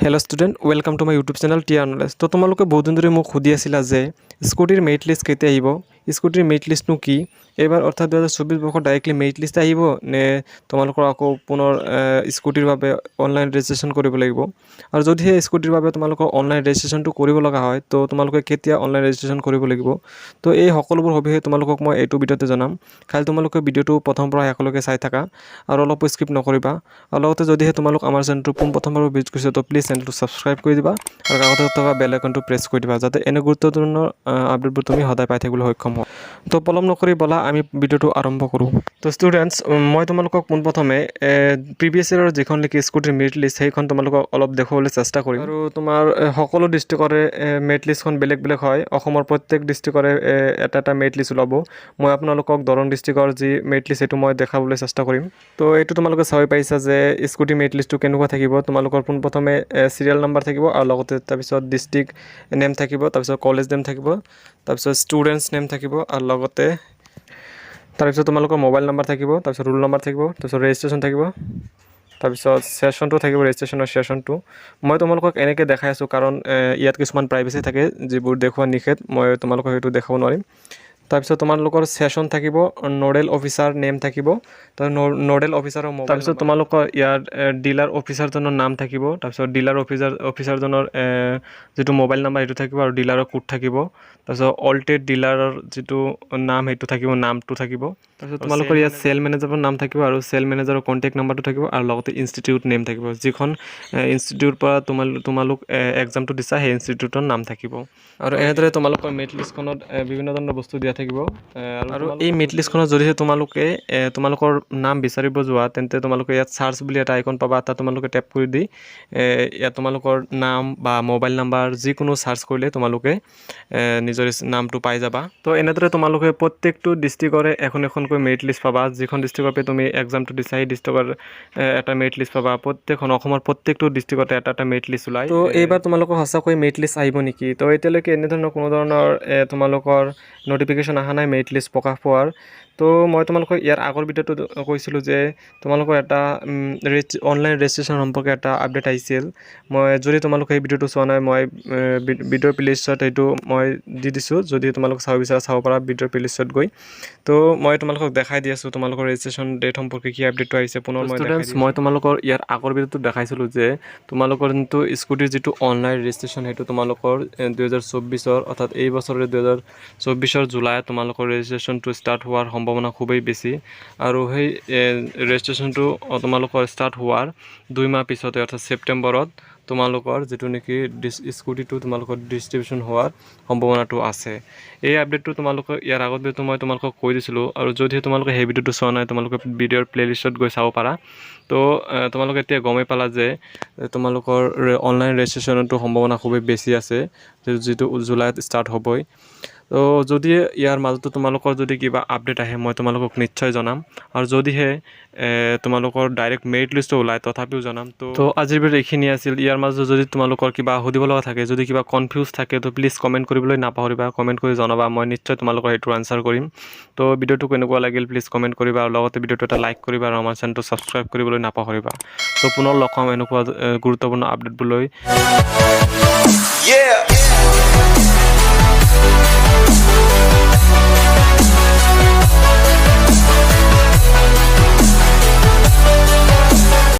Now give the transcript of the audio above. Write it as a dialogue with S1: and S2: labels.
S1: Hello student welcome to my YouTube channel T knowledge. तो तुम्हारे बहुत दिन धरे মোক सुधी आছিলা যে স্কুটিৰ মেৰিট লিষ্ট কেতিয়া আহিব, স্কুটিৰ মেৰিট লিষ্টনো কি, এইবাৰ অৰ্থাৎ 2024 বৰ্ষত ডাইৰেক্টলি মেৰিট লিষ্ট আহিব নে তোমালোকৰ আকৌ পুনৰ স্কুটিৰ বাবে অনলাইন ৰেজিষ্ট্ৰেশ্যন কৰিব লাগিব। আৰু যদিহে স্কুটিৰ বাবে তোমালোকৰ অনলাইন ৰেজিষ্ট্ৰেশ্যনটো কৰিব লগা হয় তো তোমালোকে কেতিয়া অনলাইন ৰেজিষ্ট্ৰেশ্যন কৰিব লাগিব। তো এই সকলোবোৰ সবিশেষ তোমালোকক মই এইটো ভিডিঅ'তে জনাম। খালি তোমালোকে ভিডিঅ'টো প্ৰথমৰ পৰা শেষলৈকে চাই থাকা আৰু অলপ স্কিপ নকৰিবা। আৰু লগতে যদিহে তোমালোক আমাৰ চেনেলটো পোনপ্ৰথমবাৰ ভিজিট কৰিছে তো প্লিজ চেনেলটো সাবস্ক্ৰাইব কৰি দিবা আৰু কাষতে থকা বেল আইকনটো প্ৰেছ কৰি দিবা যাতে এনে গুৰুত্বপূৰ্ণ আপডেটবোৰ তুমি সদায় পাই থাকিবলৈ সক্ষম হও। তো পলম নকৰি বলা আমি ভিডিঅ'টো আৰম্ভ কৰোঁ। তো ষ্টুডেণ্টছ মই তোমালোকক পোনপ্ৰথমে প্ৰিভিয়াছ ইয়েৰৰ যিখন নেকি স্কুটিৰ মেৰিট লিষ্ট সেইখন তোমালোকক অলপ দেখুৱাবলৈ চেষ্টা কৰিম। আৰু তোমাৰ সকলো ডিষ্ট্ৰিক্টৰে মেৰিট লিষ্টখন বেলেগ বেলেগ হয়। অসমৰ প্ৰত্যেক ডিষ্ট্ৰিক্টৰে এটা মেৰিট লিষ্ট ওলাব। মই আপোনালোকক দৰং ডিষ্ট্ৰিক্টৰ যি মেৰিট লিষ্ট সেইটো মই দেখাবলৈ চেষ্টা কৰিম। তো এইটো তোমালোকে চাব পাৰিছা যে স্কুটি মেৰিট লিষ্টটো কেনেকুৱা থাকিব। তোমালোকৰ পোনপ্ৰথমে চিৰিয়েল নাম্বাৰ থাকিব আৰু লগতে তাৰপিছত ডিষ্ট্ৰিক্ট নেম থাকিব, তাৰপিছত কলেজ নেম থাকিব, তাৰপিছত ষ্টুডেণ্টছ নেম থাকিব আৰু লগতে তাৰপিছত তোমালোকৰ মোবাইল নাম্বাৰ থাকিব, তাৰপিছত ৰোল নাম্বাৰ থাকিব, তাৰপিছত ৰেজিষ্ট্ৰেশ্যন থাকিব, তাৰপিছত ছেশ্যনটো থাকিব, ৰেজিষ্ট্ৰেশ্যনৰ ছেশ্যনটো। মই তোমালোকক এনেকৈ দেখাই আছোঁ কাৰণ ইয়াত কিছুমান প্ৰাইভেচি থাকে যিবোৰ দেখুওৱা নিষেধ, মই তোমালোকক সেইটো দেখাব নোৱাৰিম। তাৰপিছত তোমালোকৰ ছেশ্যন থাকিব, নডেল অফিচাৰ নেম থাকিব, নডেল অফিচাৰৰ তাৰপিছত তোমালোকৰ ইয়াত ডিলাৰ অফিচাৰজনৰ নাম থাকিব, তাৰপিছত ডিলাৰ অফিচাৰজনৰ যিটো মোবাইল নাম্বাৰ সেইটো থাকিব আৰু ডিলাৰৰ কোড থাকিব, তাৰপিছত অল্টেড ডিলাৰৰ যিটো নাম সেইটো থাকিব, নামটো থাকিব, তাৰপিছত তোমালোকৰ ইয়াত চেল মেনেজাৰৰ নাম থাকিব আৰু চেল মেনেজাৰৰ কণ্টেক্ট নাম্বাৰটো থাকিব আৰু লগতে ইনষ্টিটিউট নেম থাকিব, যিখন ইনষ্টিটিউটৰ পৰা তোমালোক এক্সামটো দিছা সেই ইনষ্টিটিউটৰ নাম থাকিব। আৰু এনেদৰে তোমালোকৰ মেৰিট লিষ্টখনত বিভিন্ন ধৰণৰ বস্তু দিয়া থাকিব। আৰু এই মেৰিট লিষ্টখনত যদিহে তোমালোকে তোমালোকৰ নাম বিচাৰিব যোৱা তেন্তে তোমালোকে ইয়াত চাৰ্চ বুলি এটা আইকন পাবা, তাত তোমালোকে টেপ কৰি দি ইয়াত তোমালোকৰ নাম বা মোবাইল নাম্বাৰ যিকোনো চাৰ্চ কৰিলে তোমালোকে নিজৰ নামটো পাই যাবা। তো এনেদৰে তোমালোকে প্ৰত্যেকটো ডিষ্ট্ৰিক্টৰে এখনকৈ মেৰিট লিষ্ট পাবা। যিখন ডিষ্ট্ৰিক্টৰ পৰা তুমি এক্সামটো দিছা সেই ডিষ্ট্ৰিক্টৰ এটা মেৰিট লিষ্ট পাবা। প্ৰত্যেকখন অসমৰ প্ৰত্যেকটো ডিষ্ট্ৰিক্টতে এটা মেৰিট লিষ্ট ওলায়। তো এইবাৰ তোমালোকৰ সঁচাকৈ মেৰিট লিষ্ট আহিব নেকি? তো এতিয়ালৈকে এনেধৰণৰ কোনো ধৰণৰ তোমালোকৰ নটিফিকেশ্যন অহা নাই মেৰিট লিষ্ট প্ৰকাশ পোৱাৰ। তো মই তোমালোকক ইয়াৰ আগৰ ভিডিঅ'টো কৈছিলোঁ যে তোমালোকৰ এটা অনলাইন ৰেজিষ্ট্ৰেশ্যন সম্পৰ্কে এটা আপডেট আহিছিল। মই যদি তোমালোকে সেই ভিডিঅ'টো চোৱা নাই মই ভিডিঅ'ৰ প্লেলিষ্টত সেইটো মই দি দিছোঁ, যদি তোমালোকে চাব বিচাৰা চাব পাৰা ভিডিঅ'ৰ প্লেলিষ্টত গৈ। তো মই তোমালোকক দেখাই দি আছোঁ তোমালোকৰ ৰেজিষ্ট্ৰেশ্যন ডেট সম্পৰ্কে কি আপডেটটো আহিছে। পুনৰ মই তোমালোকৰ ইয়াৰ আগৰ ভিডিঅ'টো দেখাইছিলোঁ যে তোমালোকৰ যোনটো স্কুটিৰ যিটো অনলাইন ৰেজিষ্ট্ৰেশ্যন সেইটো তোমালোকৰ 2024 অৰ্থাৎ এই বছৰৰ 2024 জুলাইত তোমালোকৰ ৰেজিষ্ট্ৰেশ্যনটো ষ্টাৰ্ট হোৱাৰ সম্ভাৱনা খুবেই বেছি। আৰু সেই ৰেজিষ্ট্ৰেশ্যনটো তোমালোকৰ ষ্টাৰ্ট হোৱাৰ 2 মাহ পিছতে অৰ্থাৎ ছেপ্টেম্বৰত তোমালোকৰ যিটো নেকি স্কুটিটো তোমালোকৰ ডিষ্ট্ৰিবিউশ্যন হোৱাৰ সম্ভাৱনাটো আছে। এই আপডেটটো তোমালোকৰ ইয়াৰ আগত ভিডিঅ'টো মই তোমালোকক কৈ দিছিলোঁ। আৰু যদিহে তোমালোকে সেই ভিডিঅ'টো চোৱা নাই তোমালোকে ভিডিঅ'ৰ প্লেলিষ্টত গৈ চাব পাৰা। তো তোমালোকে এতিয়া গমেই পালা যে তোমালোকৰ অনলাইন ৰেজিষ্ট্ৰেশ্যনটো সম্ভাৱনা খুবেই বেছি আছে, যিটো জুলাইত ষ্টাৰ্ট হ'বই। তো যদি ইয়াৰ মাজতো তোমালোকৰ যদি কিবা আপডেট আহে মই তোমালোকক নিশ্চয় জনাম। আৰু যদিহে তোমালোকৰ ডাইৰেক্ট মেৰিট লিষ্টটো ওলায় তথাপিও জনাম। তো আজিৰ ভিডিঅ' এইখিনি আছিল। ইয়াৰ মাজত যদি তোমালোকৰ কিবা সুধিব লগা থাকে, যদি কিবা কনফিউজ থাকে তো প্লিজ কমেণ্ট কৰিবলৈ নাপাহৰিবা, কমেণ্ট কৰি জনাবা, মই নিশ্চয় তোমালোকৰ সেইটোৰ আনচাৰ কৰিম। তো ভিডিঅ'টো কেনেকুৱা লাগিল প্লিজ কমেণ্ট কৰিবা আৰু লগতে ভিডিঅ'টো এটা লাইক কৰিবা আৰু আমাৰ চেনেলটো ছাবস্ক্ৰাইব কৰিবলৈ নাপাহৰিবা। তো পুনৰ লগ পাম এনেকুৱা গুৰুত্বপূৰ্ণ আপডেটবোৰ লৈ।